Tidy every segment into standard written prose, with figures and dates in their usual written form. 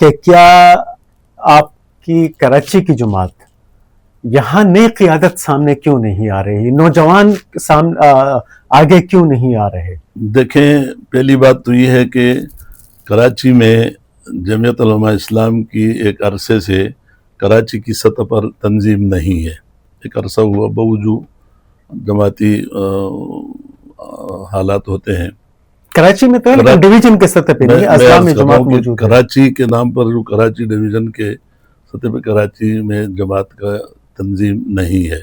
کہ کیا آپ کی کراچی کی جماعت یہاں نئی قیادت سامنے کیوں نہیں آ رہی, نوجوان آگے کیوں نہیں آ رہے؟ دیکھیں, پہلی بات تو یہ ہے کہ کراچی میں جمعیت علماء اسلام کی ایک عرصے سے کراچی کی سطح پر تنظیم نہیں ہے. ایک عرصہ ہوا, باوجود جماعتی حالات ہوتے ہیں. کراچی میں تو ہے لیکن ڈویژن کے سطح پہ نہیں, اضلاع میں جماعت موجود ہے. کراچی کے نام پر جو کراچی ڈویژن کے سطح پہ کراچی میں جماعت کا تنظیم نہیں ہے.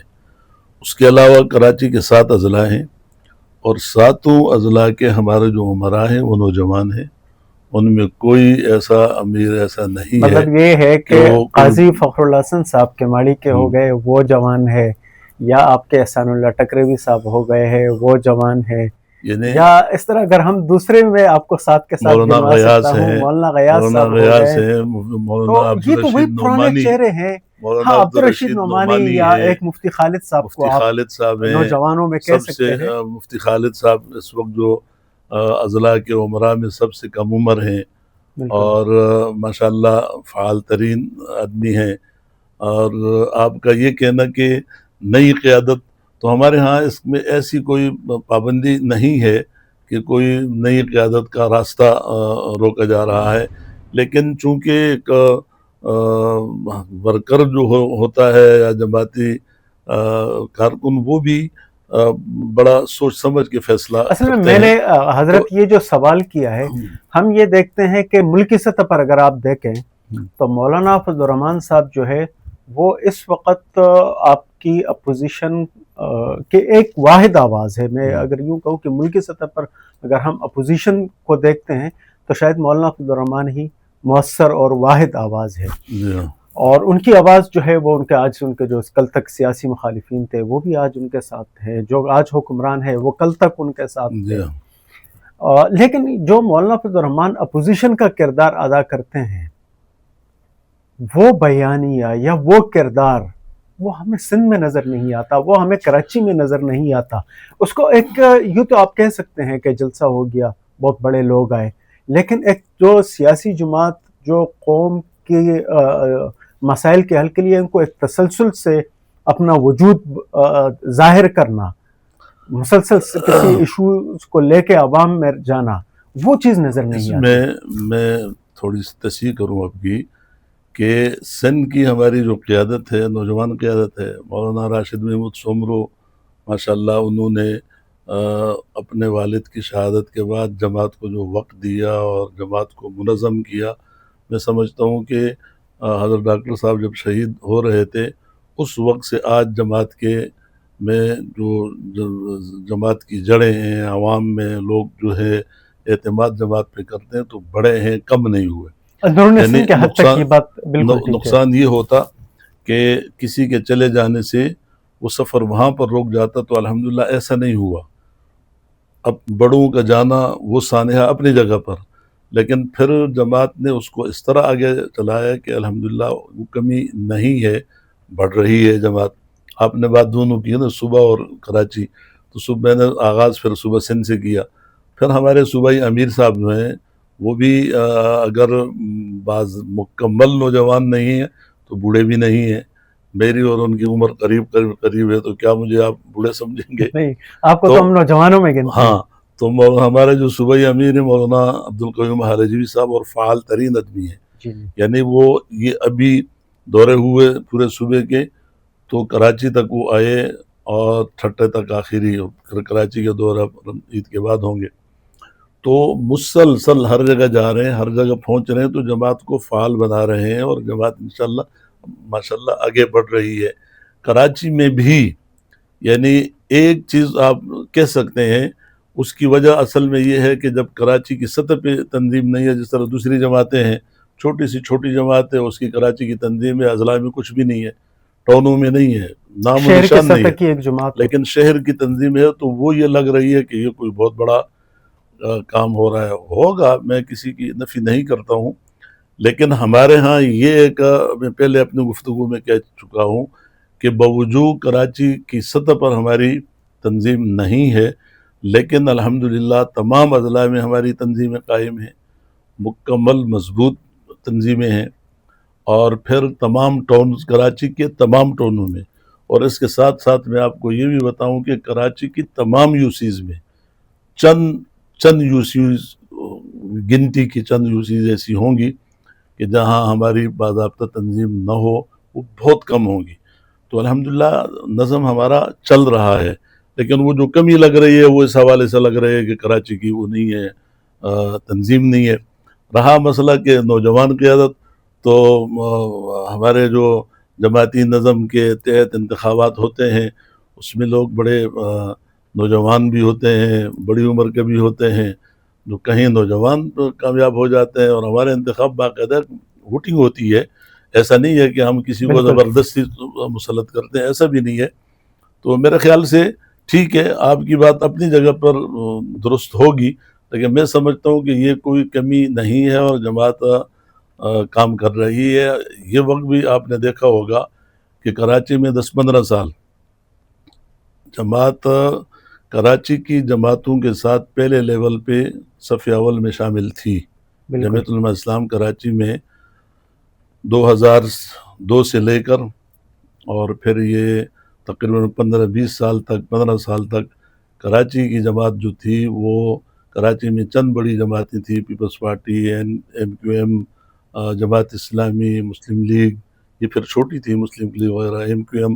اس کے علاوہ کراچی کے 7 اضلاع ہیں, اور 7 اضلاع کے ہمارے جو امراء ہیں وہ نوجوان ہیں. ان میں کوئی ایسا امیر ایسا نہیں ہے. مطلب یہ ہے کہ قاضی فخر اللہ حسن صاحب کے ماڑی کے ہو گئے وہ جوان ہے, یا آپ کے احسان اللہ ٹکروی صاحب ہو گئے ہیں وہ جوان ہے, یا اس طرح اگر ہم دوسرے میں آپ کو ساتھ کے ساتھ مولانا غیاث ہیں, مولانا غیاث صاحب ہو گئے, مولانا تو یہ تو وہی پرانے چہرے ہیں. ہاں, عبدالرشید نعمانی یا ایک مفتی خالد صاحب کو مفتی خالد صاحب ہیں نوجوانوں میں کہہ سکتے ہیں. مفتی خالد صاحب اس وقت جو اضلاع کے عمراء میں سب سے کم عمر ہیں, اور ماشاءاللہ فعال ترین آدمی ہیں. اور آپ کا یہ کہنا کہ نئی قیادت, تو ہمارے ہاں اس میں ایسی کوئی پابندی نہیں ہے کہ کوئی نئی قیادت کا راستہ روکا جا رہا ہے. لیکن چونکہ ایک ورکر جو ہوتا ہے یا جماعتی کارکن, وہ بھی بڑا سوچ سمجھ کے فیصلہ اصل میں نے حضرت یہ جو سوال کیا ہے, ہم یہ دیکھتے ہیں کہ ملکی سطح پر اگر آپ دیکھیں تو مولانا فضل الرحمان صاحب جو ہے وہ اس وقت آپ کی اپوزیشن کے ایک واحد آواز ہے. میں اگر یوں کہوں کہ ملکی سطح پر اگر ہم اپوزیشن کو دیکھتے ہیں تو شاید مولانا فضل الرحمان ہی مؤثر اور واحد آواز ہے. اور ان کی آواز جو ہے وہ ان کے جو کل تک سیاسی مخالفین تھے وہ بھی آج ان کے ساتھ ہیں, جو آج حکمران ہے وہ کل تک ان کے ساتھ تھے. لیکن جو مولانا فضل الرحمان اپوزیشن کا کردار ادا کرتے ہیں, وہ بیانیہ یا وہ کردار وہ ہمیں سندھ میں نظر نہیں آتا, وہ ہمیں کراچی میں نظر نہیں آتا. اس کو ایک یوں تو آپ کہہ سکتے ہیں کہ جلسہ ہو گیا, بہت بڑے لوگ آئے, لیکن ایک جو سیاسی جماعت جو قوم کے مسائل کے حل کے لیے ان کو ایک تسلسل سے اپنا وجود ظاہر کرنا, مسلسل کسی ایشوز کو لے کے عوام میں جانا, وہ چیز نظر نہیں آتی. میں تھوڑی سی تصحیح کروں آپ کی کہ سندھ کی ہماری جو قیادت ہے, نوجوان قیادت ہے, مولانا راشد محمود سومرو ماشاءاللہ, انہوں نے اپنے والد کی شہادت کے بعد جماعت کو جو وقت دیا اور جماعت کو منظم کیا, میں سمجھتا ہوں کہ حضرت ڈاکٹر صاحب جب شہید ہو رہے تھے اس وقت سے آج جماعت کے میں جو جماعت کی جڑیں ہیں, عوام میں لوگ جو ہے اعتماد جماعت پہ کرتے ہیں تو بڑے ہیں, کم نہیں ہوئے. یعنی نقصان یہ ہوتا کہ کسی کے چلے جانے سے وہ سفر وہاں پر روک جاتا, تو الحمدللہ ایسا نہیں ہوا. اب بڑوں کا جانا وہ سانحہ اپنی جگہ پر, لیکن پھر جماعت نے اس کو اس طرح آگے چلایا کہ الحمدللہ وہ کمی نہیں ہے, بڑھ رہی ہے جماعت. آپ نے بات دونوں کی ہے نا, صبح اور کراچی, تو صبح میں نے آغاز پھر صبح سندھ سے کیا. پھر ہمارے صوبائی امیر صاحب جو ہیں وہ بھی اگر بعض مکمل نوجوان نہیں ہیں تو بوڑھے بھی نہیں ہیں. میری اور ان کی عمر قریب ہے, تو کیا مجھے آپ بوڑھے سمجھیں گے؟ نہیں, آپ کو تو ہم نوجوانوں میں گنتے ہیں. ہاں, تو ہمارے جو صوبائی امیر ہیں مولانا عبدالقیوم حارجوی صاحب, اور فعال ترین آدمی ہیں. یعنی وہ یہ ابھی دورے ہوئے پورے صوبے کے, تو کراچی تک وہ آئے اور ٹھٹے تک آخری, کراچی کے دورہ عید کے بعد ہوں گے. تو مسلسل ہر جگہ جا رہے ہیں, ہر جگہ پہنچ رہے ہیں, تو جماعت کو فعال بنا رہے ہیں, اور جماعت انشاءاللہ ماشاءاللہ آگے بڑھ رہی ہے. کراچی میں بھی یعنی ایک چیز آپ کہہ سکتے ہیں, اس کی وجہ اصل میں یہ ہے کہ جب کراچی کی سطح پہ تنظیم نہیں ہے, جس طرح دوسری جماعتیں ہیں, چھوٹی سی چھوٹی جماعت ہے, اس کی کراچی کی تنظیم ہے, اضلاع میں کچھ بھی نہیں ہے, ٹاؤنوں میں نہیں ہے, نام و نشان نہیں ہے, لیکن شہر کی تنظیم ہے, تو وہ یہ لگ رہی ہے کہ یہ کوئی بہت بڑا کام ہو رہا ہے. ہوگا, میں کسی کی نفی نہیں کرتا ہوں, لیکن ہمارے ہاں یہ ایک, میں پہلے اپنی گفتگو میں کہہ چکا ہوں کہ باوجود کراچی کی سطح پر ہماری تنظیم نہیں ہے, لیکن الحمدللہ تمام اضلاع میں ہماری تنظیمیں قائم ہیں, مکمل مضبوط تنظیمیں ہیں، اور پھر تمام ٹاؤنز، کراچی کے تمام ٹاؤنوں میں. اور اس کے ساتھ ساتھ میں آپ کو یہ بھی بتاؤں کہ کراچی کی تمام یوسیز میں چند یوسیز، گنتی کی چند یوسیز ایسی ہوں گی کہ جہاں ہماری باضابطہ تنظیم نہ ہو، وہ بہت کم ہوں گی. تو الحمدللہ نظم ہمارا چل رہا ہے. لیکن وہ جو کمی لگ رہی ہے وہ اس حوالے سے لگ رہی ہے کہ کراچی کی وہ نہیں ہے، تنظیم نہیں ہے. رہا مسئلہ کہ نوجوان قیادت، تو ہمارے جو جماعتی نظم کے تحت انتخابات ہوتے ہیں، اس میں لوگ بڑے نوجوان بھی ہوتے ہیں، بڑی عمر کے بھی ہوتے ہیں. جو کہیں نوجوان کامیاب ہو جاتے ہیں، اور ہمارے انتخاب باقاعدہ ووٹنگ ہوتی ہے. ایسا نہیں ہے کہ ہم کسی کو بالکل زبردستی مسلط کرتے ہیں، ایسا بھی نہیں ہے. تو میرے خیال سے ٹھیک ہے، آپ کی بات اپنی جگہ پر درست ہوگی، لیکن میں سمجھتا ہوں کہ یہ کوئی کمی نہیں ہے اور جماعت کام کر رہی ہے. یہ وقت بھی آپ نے دیکھا ہوگا کہ کراچی میں 10-15 سال جماعت کراچی کی جماعتوں کے ساتھ پہلے لیول پہ صف اول میں شامل تھی. بالکل جمعیت علماء اسلام کراچی میں 2002 سے لے کر اور پھر یہ تقریباً 15 سال تک کراچی کی جماعت جو تھی وہ کراچی میں چند بڑی جماعتیں تھیں، peoples party, M Q M, Jamaat Islami, Muslim league, یہ پھر چھوٹی تھی مسلم لیگ وغیرہ، ایم کیو ایم.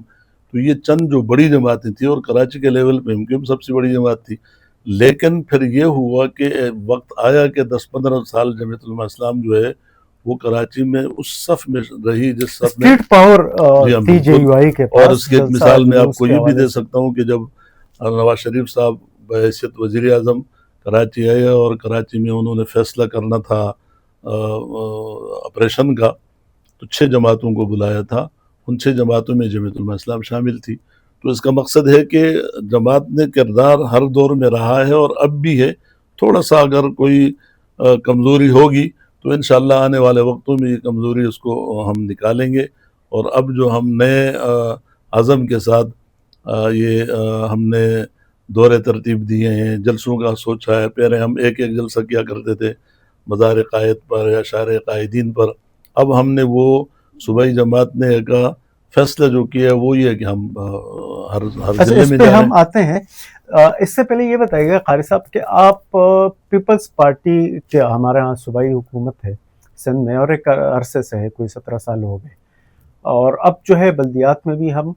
تو یہ چند جو بڑی جماعتیں تھیں، اور کراچی کے لیول پہ ایم کیو ایم سب سے بڑی جماعت تھی. لیکن پھر یہ ہوا کہ وقت آیا کہ 10-15 سال جمعیت علماء اسلام جو ہے وہ کراچی میں اس صف میں رہی جس صف میں اسٹیٹ پاور جی ہاں تھی جے بالکل. یو آئی کے اور پاس. اس کی ایک جلسہ مثال میں آپ جلوس کو کے یہ بھی حوالے دے سے سکتا ہوں کہ جب نواز شریف صاحب بحیثیت وزیر اعظم کراچی آئے اور کراچی میں انہوں نے فیصلہ کرنا تھا آپریشن کا، تو 6 جماعتوں کو بلایا تھا. ان 6 جماعتوں میں جمعیت علماء اسلام شامل تھی. تو اس کا مقصد ہے کہ جماعت نے کردار ہر دور میں رہا ہے اور اب بھی ہے. تھوڑا سا اگر کوئی کمزوری ہوگی تو انشاءاللہ آنے والے وقتوں میں یہ کمزوری اس کو ہم نکالیں گے. اور اب جو ہم نئے عزم کے ساتھ یہ ہم نے دورے ترتیب دیے ہیں، جلسوں کا سوچا ہے. پہلے ہم ایک جلسہ کیا کرتے تھے مزار قائد پر یا شارع قائدین پر. اب ہم نے وہ صوبائی جماعت نے ایک فیصلہ جو کیا ہے وہ یہ ہے کہ ہم ہر ضلع اس میں پہ جا رہے ہم ہیں. آتے ہیں. اس سے پہلے یہ بتائیے گا قاری صاحب کہ آپ پیپلز پارٹی کے، ہمارے ہاں صوبائی حکومت ہے سندھ میں اور ایک عرصے سے ہے، کوئی 17 سال ہو گئے، اور اب جو ہے بلدیات میں بھی ہم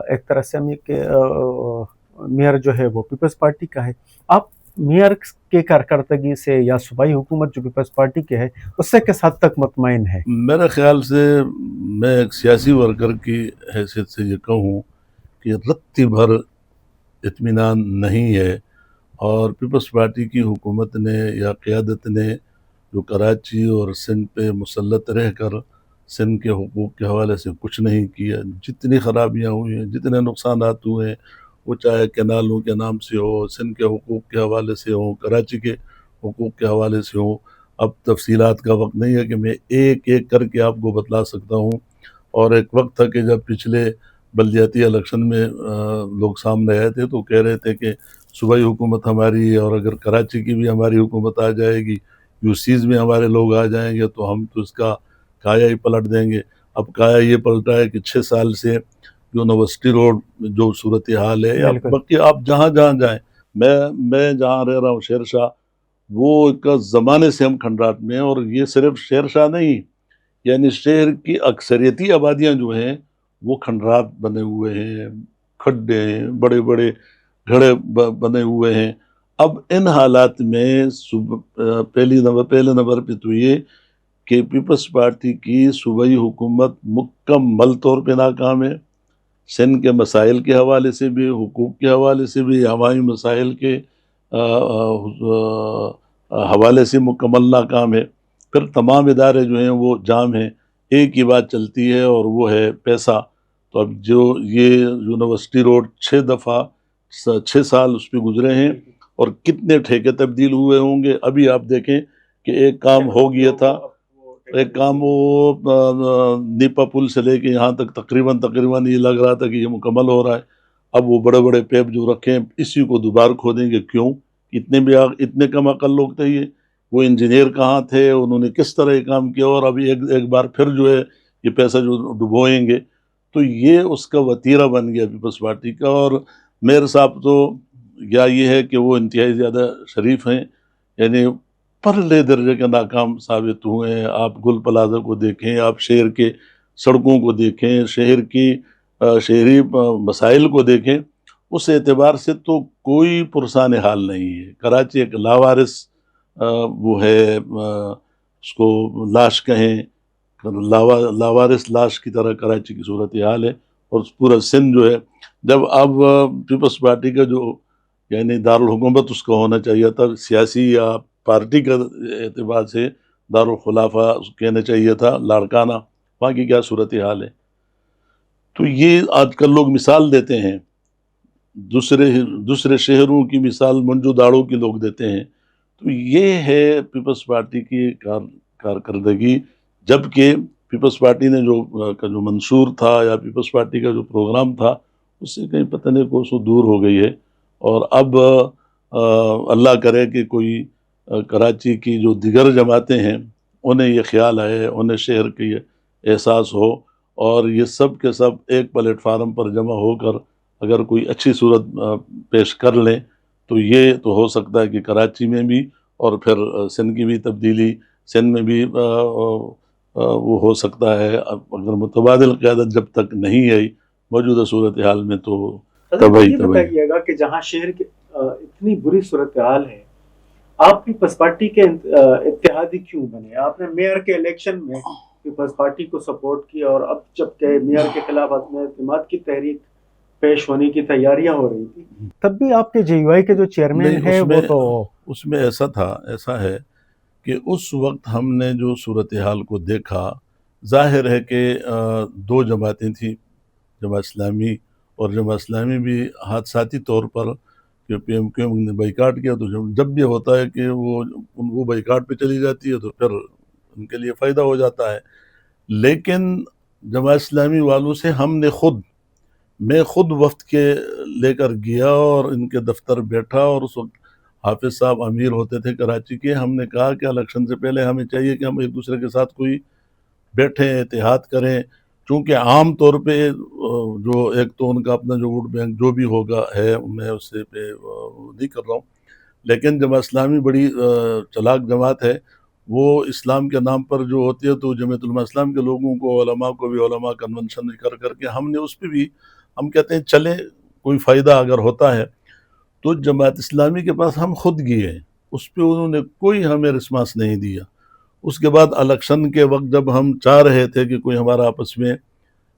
ایک طرح سے ہم میئر جو ہے وہ پیپلز پارٹی کا ہے. آپ میئر کے کارکردگی سے یا صوبائی حکومت جو پیپلز پارٹی کے ہے اس سے کس حد تک مطمئن ہے؟ میرے خیال سے میں ایک سیاسی ورکر کی حیثیت سے یہ کہوں کہ رتی بھر اطمینان نہیں ہے. اور پیپلز پارٹی کی حکومت نے یا قیادت نے جو کراچی اور سندھ پہ مسلط رہ کر سندھ کے حقوق کے حوالے سے کچھ نہیں کیا. جتنی خرابیاں ہوئی ہیں، جتنے نقصانات ہوئے ہیں، وہ چاہے کینالوں کے نام سے ہو، سندھ کے حقوق کے حوالے سے ہو، کراچی کے حقوق کے حوالے سے ہو. اب تفصیلات کا وقت نہیں ہے کہ میں ایک ایک کر کے آپ کو بتلا سکتا ہوں. اور ایک وقت تھا کہ جب پچھلے بلدیاتی الیکشن میں لوگ سامنے آئے تھے تو کہہ رہے تھے کہ صوبائی حکومت ہماری ہے، اور اگر کراچی کی بھی ہماری حکومت آ جائے گی، یوسیز میں ہمارے لوگ آ جائیں گے تو ہم تو اس کا کایا ہی پلٹ دیں گے. اب کایا یہ پلٹا ہے کہ 6 سال سے جو یونیورسٹی روڈ جو صورتحال ہے، یا بالکل باقی آپ جہاں جہاں جائیں، میں جہاں رہ رہا ہوں شیر شاہ، وہ ایک زمانے سے ہم کھنڈرات میں ہیں. اور یہ صرف شیر شاہ نہیں، یعنی شہر کی اکثریتی آبادیاں جو ہیں وہ کھنڈرات بنے ہوئے ہیں، کھڈے ہیں، بڑے بڑے گھڑے بنے ہوئے ہیں. اب ان حالات میں پہلے نمبر پہ تو یہ کہ پیپلز پارٹی کی صوبائی حکومت مکمل طور پہ ناکام ہے. سندھ کے مسائل کے حوالے سے بھی، حقوق کے حوالے سے بھی، عوامی مسائل کے حوالے سے مکمل ناکام ہے. پھر تمام ادارے جو ہیں وہ جام ہیں. ایک ہی بات چلتی ہے اور وہ ہے پیسہ. تو اب جو یہ یونیورسٹی روڈ 6 سال اس پہ گزرے ہیں، اور کتنے ٹھیکے تبدیل ہوئے ہوں گے. ابھی آپ دیکھیں کہ ایک کام ہو گیا تھا، ایک کام وہ نیپا پل سے لے کے یہاں تک تقریباً یہ لگ رہا تھا کہ یہ مکمل ہو رہا ہے. اب وہ بڑے بڑے پیپ جو رکھے ہیں اسی کو دوبارہ کھودیں گے. کیوں؟ اتنے کم عقل لوگ تھے یہ وہ انجینئر کہاں تھے, انہوں نے کس طرح یہ کام کیا, اور ابھی ایک بار پھر جو ہے یہ پیسہ جو ڈبوئیں گے. تو یہ اس کا وتیرہ بن گیا پیپلز پارٹی کا. اور میر صاحب تو یا یہ ہے کہ وہ انتہائی زیادہ شریف ہیں, یعنی پرلے درجے کے ناکام ثابت ہوئے ہیں. آپ گل پلازہ کو دیکھیں, آپ شہر کے سڑکوں کو دیکھیں, شہر کی شہری مسائل کو دیکھیں, اس اعتبار سے تو کوئی پرسان حال نہیں ہے. کراچی ایک لاوارث وہ ہے, اس کو لاش کہیں, لاوارث لاش کی طرح کراچی کی صورتحال ہے. اور پورا سندھ جو ہے, جب اب پیپلز پارٹی کا جو یعنی دارالحکومت اس کا ہونا چاہیے تھا, سیاسی یا پارٹی کا اعتبار سے دارالخلافہ کہنا چاہیے تھا, لاڑکانہ, وہاں کی کیا صورتحال ہے. تو یہ آج کل لوگ مثال دیتے ہیں, دوسرے شہروں کی مثال منجو داڑو کی لوگ دیتے ہیں. تو یہ ہے پیپلز پارٹی کی کارکردگی. جبکہ پیپلز پارٹی نے جو منشور تھا یا پیپلز پارٹی کا جو پروگرام تھا, اس سے کہیں پتہ نہیں کوسوں دور ہو گئی ہے. اور اب اللہ کرے کہ کوئی کراچی کی جو دیگر جماعتیں ہیں انہیں یہ خیال آئے, انہیں شہر کے یہ احساس ہو, اور یہ سب کے سب ایک پلیٹ فارم پر جمع ہو کر اگر کوئی اچھی صورت پیش کر لیں, تو یہ تو ہو سکتا ہے کہ کراچی میں بھی اور پھر سندھ کی بھی تبدیلی, سندھ میں بھی وہ ہو سکتا ہے. اگر متبادل قیادت جب تک نہیں آئی موجودہ صورتحال میں تو یہ بتائیے گا کہ جہاں شہر کی اتنی بری صورتحال ہے, آپ پیپلز پارٹی کے اتحادی کیوں بنے؟ آپ نے میئر کے الیکشن میں پیپلز پارٹی کو سپورٹ کیا, اور اب جب کہ میئر کے خلاف عدم اعتماد کی تحریک پیش ہونے کی تیاریاں ہو رہی تھی, تب بھی آپ کے جے یو آئی کے جو چیئرمین ہیں وہ تو اس میں ایسا ہے کہ اس وقت ہم نے جو صورتحال کو دیکھا, ظاہر ہے کہ دو جماعتیں تھیں, جماعت اسلامی, اور جماعت اسلامی بھی حادثاتی طور پر کہ پی ایم کیو نے بائیکاٹ کیا, تو جب بھی ہوتا ہے کہ وہ بائیکاٹ پہ چلی جاتی ہے تو پھر ان کے لیے فائدہ ہو جاتا ہے. لیکن جماعت اسلامی والوں سے میں خود وفد کے لے کر گیا اور ان کے دفتر بیٹھا, اور اس وقت حافظ صاحب امیر ہوتے تھے کراچی کے. ہم نے کہا کہ الیکشن سے پہلے ہمیں چاہیے کہ ہم ایک دوسرے کے ساتھ کوئی بیٹھیں, اتحاد کریں, چونکہ عام طور پہ جو ایک تو ان کا اپنا جو ووٹ بینک جو بھی ہوگا ہے, میں اس سے پہ نہیں کر رہا ہوں, لیکن جماعت اسلامی بڑی چلاک جماعت ہے. وہ اسلام کے نام پر جو ہوتی ہے تو جمعیت علماء اسلام کے لوگوں کو, علماء کو بھی علماء کنونشن کر کے ہم نے اس پہ بھی ہم کہتے ہیں چلے کوئی فائدہ اگر ہوتا ہے. تو جماعت اسلامی کے پاس ہم خود گئے, اس پہ انہوں نے کوئی ہمیں رسپانس نہیں دیا. اس کے بعد الیکشن کے وقت جب ہم چاہ رہے تھے کہ کوئی ہمارا آپس میں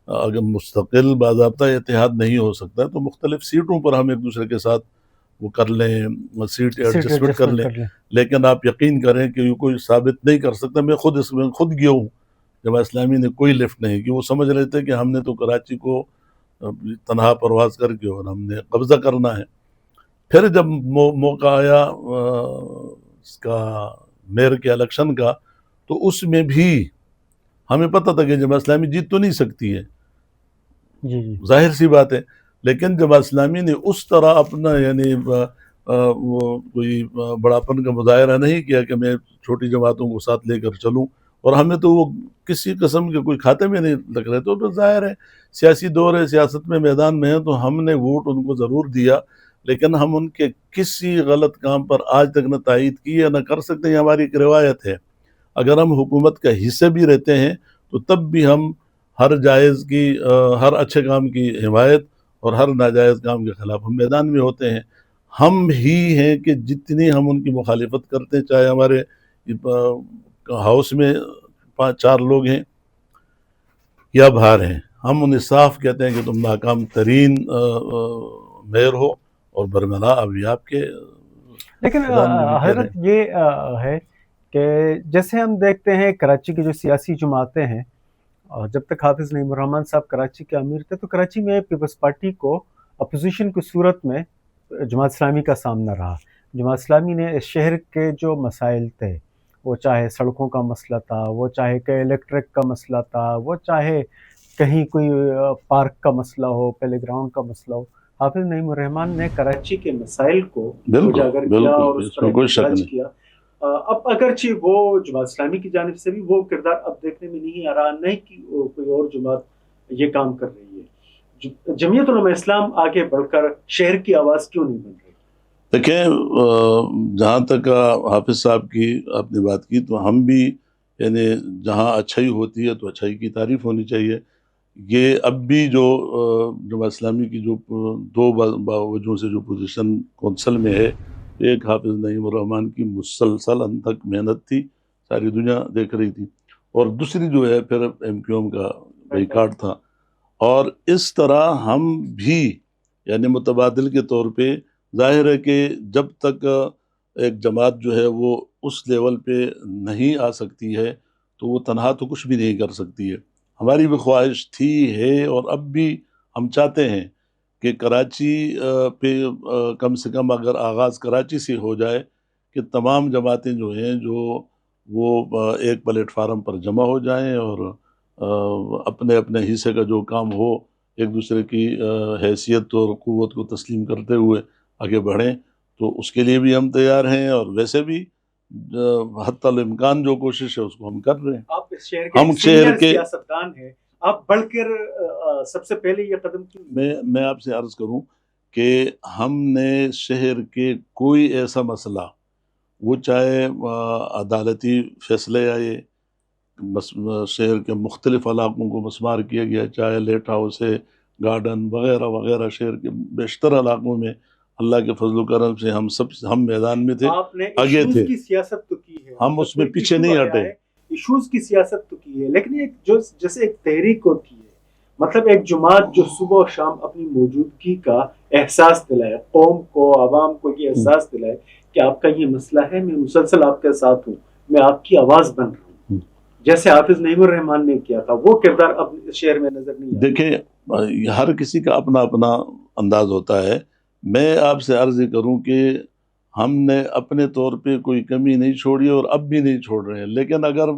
اگر مستقل باضابطہ اتحاد نہیں ہو سکتا تو مختلف سیٹوں پر ہم ایک دوسرے کے ساتھ وہ کر لیں, سیٹ ایڈجسٹمنٹ کر لیں, لیکن آپ یقین کریں کہ یہ کوئی ثابت نہیں کر سکتا. میں خود گیا ہوں, جماعت اسلامی نے کوئی لفٹ نہیں کی. وہ سمجھ رہے تھے کہ ہم نے تو کراچی کو تنہا پرواز کر کے اور ہم نے قبضہ کرنا ہے. پھر جب موقع آیا اس کا میئر کے الیکشن کا, تو اس میں بھی ہمیں پتہ تھا کہ جماعت اسلامی جیت تو نہیں سکتی ہے, ظاہر سی بات ہے, لیکن جماعت اسلامی نے اس طرح اپنا یعنی وہ کوئی بڑاپن کا مظاہرہ نہیں کیا کہ میں چھوٹی جماعتوں کو ساتھ لے کر چلوں, اور ہمیں تو وہ کسی قسم کے کوئی کھاتے میں نہیں لگ رہے. تو ظاہر ہے سیاسی دور ہے, سیاست میں میدان میں ہے, تو ہم نے ووٹ ان کو ضرور دیا, لیکن ہم ان کے کسی غلط کام پر آج تک نہ تائید کی ہے نہ کر سکتے. یہ ہماری ایک روایت ہے. اگر ہم حکومت کا حصہ بھی رہتے ہیں تو تب بھی ہم ہر جائز کی ہر اچھے کام کی حمایت اور ہر ناجائز کام کے خلاف ہم میدان میں ہوتے ہیں. ہم ہی ہیں کہ جتنی ہم ان کی مخالفت کرتے ہیں, چاہے ہمارے ہاؤس میں 5-4 لوگ ہیں یا باہر ہیں, ہم انہیں صاف کہتے ہیں کہ تم ناکام ترین میئر ہو اور برملا ابھی آپ کے. لیکن حضرت یہ ہے کہ جیسے ہم دیکھتے ہیں کراچی کی جو سیاسی جماعتیں ہیں, جب تک حافظ نعیم الرحمن صاحب کراچی کے امیر تھے تو کراچی میں پیپلز پارٹی کو اپوزیشن کی صورت میں جماعت اسلامی کا سامنا رہا. جماعت اسلامی نے اس شہر کے جو مسائل تھے, وہ چاہے سڑکوں کا مسئلہ تھا, وہ چاہے کہ الیکٹرک کا مسئلہ تھا, وہ چاہے کہیں کوئی پارک کا مسئلہ ہو, پلے گراؤنڈ کا مسئلہ ہو, حافظ نعیم الرحمن نے کراچی کے مسائل کو اجاگر کیا اور اس پر احتجاج کیا. اب اگرچہ وہ جماعت اسلامی کی جانب سے بھی وہ کردار اب دیکھنے میں نہیں آ رہا، نہیں کہ کوئی اور جماعت یہ کام کر رہی ہے، جمعیت علماء اسلام آگے بڑھ کر شہر کی آواز کیوں نہیں بن رہی؟ دیکھیں، جہاں تک حافظ صاحب کی آپ نے بات کی، تو ہم بھی یعنی جہاں اچھائی ہوتی ہے تو اچھائی کی تعریف ہونی چاہیے. یہ اب بھی جو جماعت اسلامی کی جو دو وجہوں سے جو پوزیشن کونسل میں ہے، ایک حافظ نعیم الرحمن کی مسلسل انتھک محنت تھی، ساری دنیا دیکھ رہی تھی، اور دوسری جو ہے پھر ایم کیو ایم کا بائیکاٹ تھا. اور اس طرح ہم بھی یعنی متبادل کے طور پہ ظاہر ہے کہ جب تک ایک جماعت جو ہے وہ اس لیول پہ نہیں آ سکتی ہے تو وہ تنہا تو کچھ بھی نہیں کر سکتی ہے. ہماری بھی خواہش تھی ہے اور اب بھی ہم چاہتے ہیں کہ کراچی پہ کم سے کم اگر آغاز کراچی سے ہو جائے کہ تمام جماعتیں جو ہیں جو وہ ایک پلیٹ فارم پر جمع ہو جائیں اور اپنے اپنے حصے کا جو کام ہو ایک دوسرے کی حیثیت اور قوت کو تسلیم کرتے ہوئے آگے بڑھیں، تو اس کے لیے بھی ہم تیار ہیں. اور ویسے بھی حتی الامکان جو کوشش ہے اس کو ہم کر رہے ہیں. آپ اس شہر ہم کے شہر سینئر کے سیاستدان ہیں، آپ بڑھ کر سب سے پہلے یہ قدم کیوں؟ میں آپ سے عرض کروں کہ ہم نے شہر کے کوئی ایسا مسئلہ، وہ چاہے عدالتی فیصلے آئے، شہر کے مختلف علاقوں کو مسمار کیا گیا، چاہے لیٹ ہاؤس ہے، گارڈن وغیرہ وغیرہ، شہر کے بیشتر علاقوں میں اللہ کے فضل و کرم سے ہم میدان میں تھے، آپ نے آگے ایشوز تھے، کی سیاست تو کی ہے، ہم اس میں پیچھے نہیں ہٹے. ایشوز کی سیاست تو کی ہے، لیکن ایک جیسے ایک تحریک ہوتی ہے، مطلب ایک جماعت جو صبح و شام اپنی موجودگی کا احساس دلائے، قوم کو، عوام کو یہ احساس دلائے کہ آپ کا یہ مسئلہ ہے، میں مسلسل آپ کے ساتھ ہوں، میں آپ کی آواز بن رہا ہوں، جیسے حافظ نعیم الرحمن نے کیا تھا، وہ کردار اب شہر میں نظر نہیں آتا. دیکھیں، ہر کسی کا اپنا اپنا انداز ہوتا ہے. میں آپ سے عرض کروں کہ ہم نے اپنے طور پہ کوئی کمی نہیں چھوڑی اور اب بھی نہیں چھوڑ رہے ہیں، لیکن اگر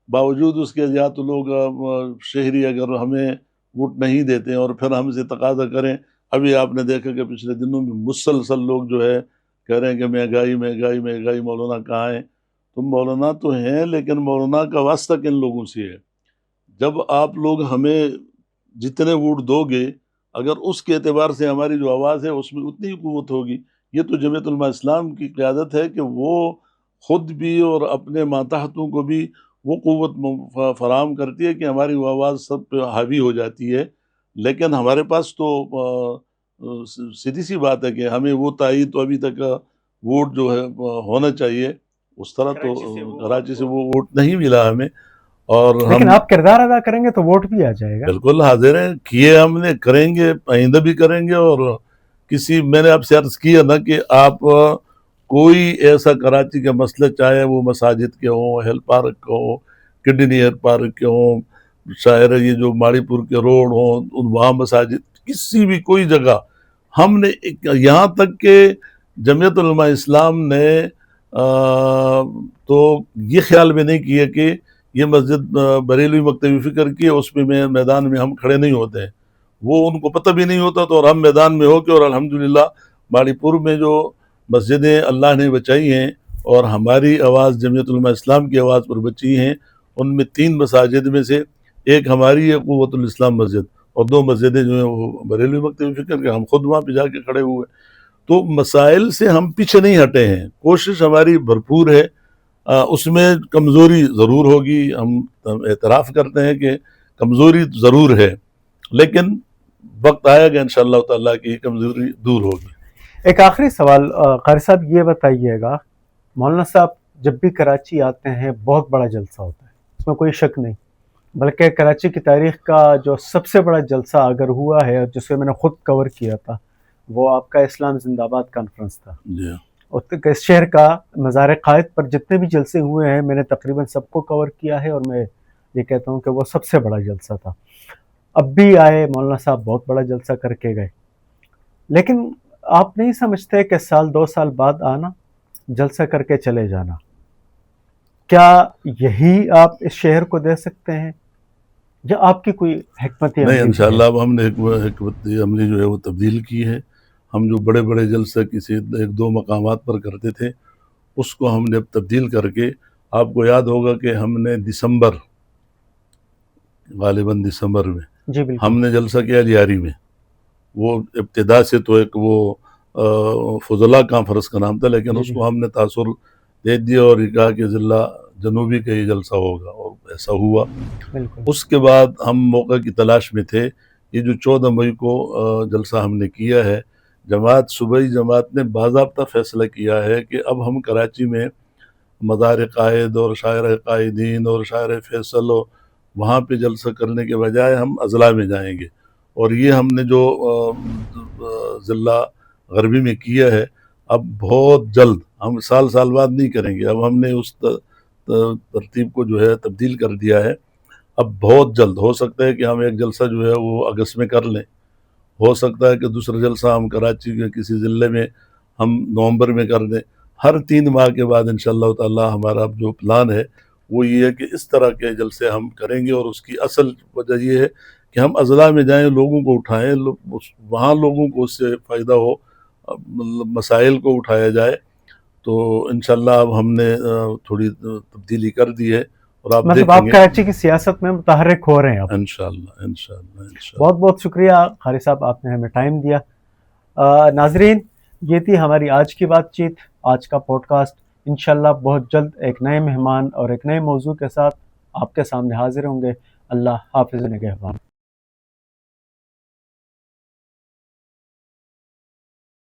باوجود اس کے یا تو لوگ شہری اگر ہمیں ووٹ نہیں دیتے اور پھر ہم سے تقاضا کریں، ابھی آپ نے دیکھا کہ پچھلے دنوں میں مسلسل لوگ جو ہے کہہ رہے ہیں کہ مہنگائی مہنگائی مہنگائی، مولانا کہاں ہیں؟ تو مولانا تو ہیں، لیکن مولانا کا واسطہ کن لوگوں سے ہے؟ جب آپ لوگ ہمیں جتنے ووٹ دو گے، اگر اس کے اعتبار سے ہماری جو آواز ہے اس میں اتنی ہی قوت ہوگی. یہ تو جمعیت علماء اسلام کی قیادت ہے کہ وہ خود بھی اور اپنے ماتحتوں کو بھی وہ قوت فراہم کرتی ہے کہ ہماری وہ آواز سب پہ حاوی ہو جاتی ہے. لیکن ہمارے پاس تو سیدھی سی بات ہے کہ ہمیں وہ تائید تو ابھی تک ووٹ جو ہے ہونا چاہیے، اس طرح تو کراچی سے وہ ووٹ نہیں ملا ہمیں. اور لیکن آپ کردار ادا کریں گے تو ووٹ بھی آ جائے گا. بالکل حاضر ہیں، کیے ہم نے، کریں گے، آئندہ بھی کریں گے. اور میں نے آپ سے عرض کیا نا کہ آپ کوئی ایسا کراچی کا مسئلہ، چاہے وہ مساجد کے ہوں، ہیل پارک کے ہوں، کڈنی ایئر پارک کے ہوں، شاید یہ جو ماڑی پور کے روڈ ہوں، وہاں مساجد، کسی بھی کوئی جگہ ہم نے، یہاں تک کہ جمعیت علماء اسلام نے تو یہ خیال بھی نہیں کیا کہ یہ مسجد بریلوی مکتبی فکر کی ہے، اس میں میدان میں ہم کھڑے نہیں ہوتے ہیں. وہ ان کو پتہ بھی نہیں ہوتا تو، اور ہم میدان میں ہو کے، اور الحمدللہ ماڑی پور میں جو مسجدیں اللہ نے بچائی ہیں اور ہماری آواز جمعیت علماء اسلام کی آواز پر بچی ہیں، ان میں 3 مساجد میں سے ایک ہماری ہے قوت الاسلام مسجد، اور 2 مسجدیں جو ہیں وہ بریلوی مکتبی فکر کے، ہم خود وہاں پہ جا کے کھڑے ہوئے. تو مسائل سے ہم پیچھے نہیں ہٹے ہیں، کوشش ہماری بھرپور ہے. اس میں کمزوری ضرور ہوگی، ہم اعتراف کرتے ہیں کہ کمزوری ضرور ہے، لیکن وقت آئے گا انشاءاللہ تعالیٰ کی کمزوری دور ہوگی. ایک آخری سوال قاری صاحب، یہ بتائیے گا، مولانا صاحب جب بھی کراچی آتے ہیں بہت بڑا جلسہ ہوتا ہے، اس میں کوئی شک نہیں، بلکہ کراچی کی تاریخ کا جو سب سے بڑا جلسہ اگر ہوا ہے جسے میں نے خود کور کیا تھا، وہ آپ کا اسلام زندہ باد کانفرنس تھا. جی، اس شہر کا مزار قائد پر جتنے بھی جلسے ہوئے ہیں میں نے تقریباً سب کو کور کیا ہے، اور میں یہ کہتا ہوں کہ وہ سب سے بڑا جلسہ تھا. اب بھی آئے مولانا صاحب، بہت بڑا جلسہ کر کے گئے، لیکن آپ نہیں سمجھتے کہ سال 2 سال بعد آنا، جلسہ کر کے چلے جانا، کیا یہی آپ اس شہر کو دے سکتے ہیں، یا آپ کی کوئی حکمت عملی؟ نہیں، انشاءاللہ اب ہم نے حکمت عملی جو ہے وہ تبدیل کی ہے. ہم جو بڑے بڑے جلسے کسی 1-2 مقامات پر کرتے تھے، اس کو ہم نے اب تبدیل کر کے، آپ کو یاد ہوگا کہ ہم نے غالباً دسمبر میں جی بالکل ہم نے جلسہ کیا لیاری میں. وہ ابتدا سے تو ایک وہ فضلہ کانفرنس کا نام تھا، لیکن جی اس جی کو ہم نے تاثر دے دیا اور یہ کہا کہ ضلع جنوبی کا یہ جلسہ ہوگا، اور ایسا ہوا. بالکل اس کے بعد ہم موقع کی تلاش میں تھے. یہ جو 14 مئی کو جلسہ ہم نے کیا ہے، صوبائی جماعت نے باضابطہ فیصلہ کیا ہے کہ اب ہم کراچی میں مزار قائد اور شاعر قائدین اور شاعر فیصل وہاں پہ جلسہ کرنے کے بجائے ہم اضلاع میں جائیں گے. اور یہ ہم نے جو ضلع غربی میں کیا ہے، اب بہت جلد ہم سال بعد نہیں کریں گے. اب ہم نے اس ترتیب کو جو ہے تبدیل کر دیا ہے. اب بہت جلد ہو سکتا ہے کہ ہم ایک جلسہ جو ہے وہ اگست میں کر لیں، ہو سکتا ہے کہ دوسرا جلسہ ہم کراچی کے کسی ضلع میں ہم نومبر میں کر دیں. ہر 3 ماہ کے بعد انشاءاللہ تعالی ہمارا جو پلان ہے وہ یہ ہے کہ اس طرح کے جلسے ہم کریں گے. اور اس کی اصل وجہ یہ ہے کہ ہم اضلاع میں جائیں، لوگوں کو اٹھائیں، وہاں لوگوں کو اس سے فائدہ ہو، مسائل کو اٹھایا جائے. تو انشاءاللہ اب ہم نے تھوڑی تبدیلی کر دی ہے، اور آپ مطلب دیکھیں آپ گے کراچی کی سیاست میں متحرک ہو رہے ہیں اب. انشاءاللہ. بہت بہت شکریہ قاری صاحب، آپ نے ہمیں ٹائم دیا. ناظرین، یہ تھی ہماری آج کی بات چیت، آج کا پوڈ کاسٹ. انشاءاللہ بہت جلد ایک نئے مہمان اور ایک نئے موضوع کے ساتھ آپ کے سامنے حاضر ہوں گے. اللہ حافظ نگہبان.